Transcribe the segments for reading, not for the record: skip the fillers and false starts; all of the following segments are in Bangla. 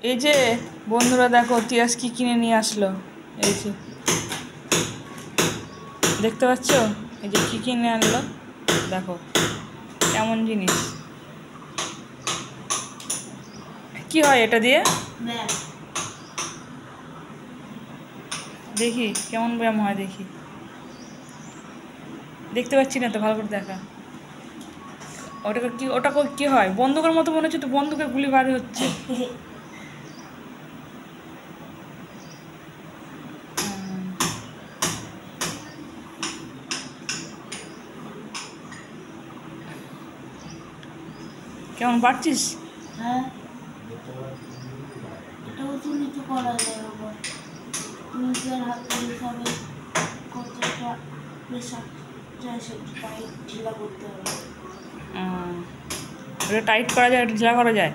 এই যে বন্ধুরা দেখো তিয়াস কি কিনে নিয়ে আসলো। এই যে দেখতে পাচ্ছ, এই যে কি কিনে আনলো দেখো কেমন জিনিস। কি হয় এটা দিয়ে? দেখি কেমন ব্যায়াম হয়, দেখি। দেখতে পাচ্ছি না তো, ভালো করে দেখা। ওটা কি হয়? বন্দুকের মতো মনে হচ্ছে তো, বন্দুকের গুলি বার হচ্ছে। কেমন পারছিস? হ্যাঁ, এটা উঁচু নিচু করা যায়। আবার নিজের হাতের হিসাবে কতটা প্রেশার যায় সেটা টাইট ঢিলা করতে হবে। ওটা টাইট করা যায়, ঢিলা করা যায়।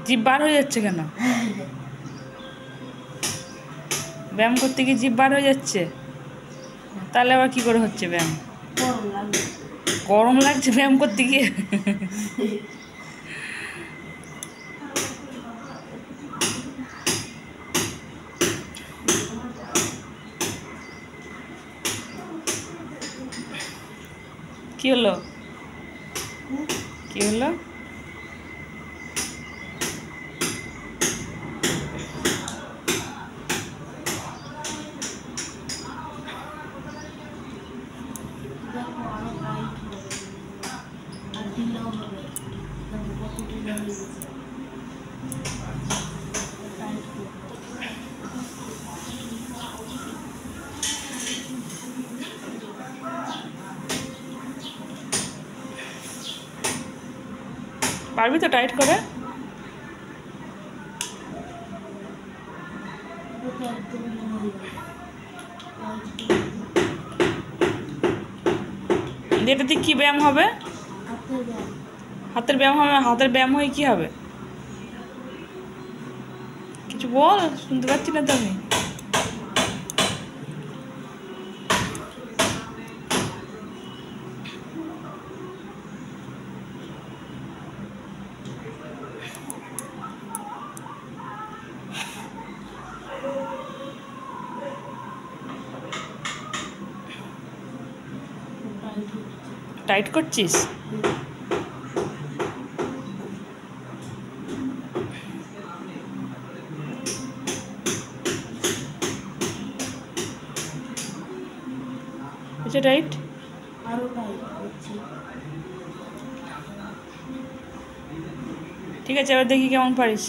জিভ বার হয়ে যাচ্ছে কেন? ব্যায়াম করতে গিয়ে জিভ বার হয়ে যাচ্ছে? তাহলে আবার কি করে হচ্ছে ব্যায়াম? গরম লাগছে ব্যায়াম করতে গিয়ে? কি হলো? কি হলো? পারবি তো টাইট করে? এটা দিয়ে কি ব্যায়াম হবে? হাতের ব্যায়াম হবে? হাতের ব্যায়াম হয়ে কি হবে? কিছু বল, শুনতে পাচ্ছি না তো আমি। টাইট করছিস? এটা টাইট? ঠিক আছে, এবার দেখি কেমন পারিস।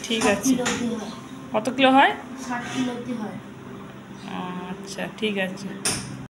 ঠিক আছে। কত কিলো হয়? 60 কিলো হয়। আচ্ছা ঠিক আছে।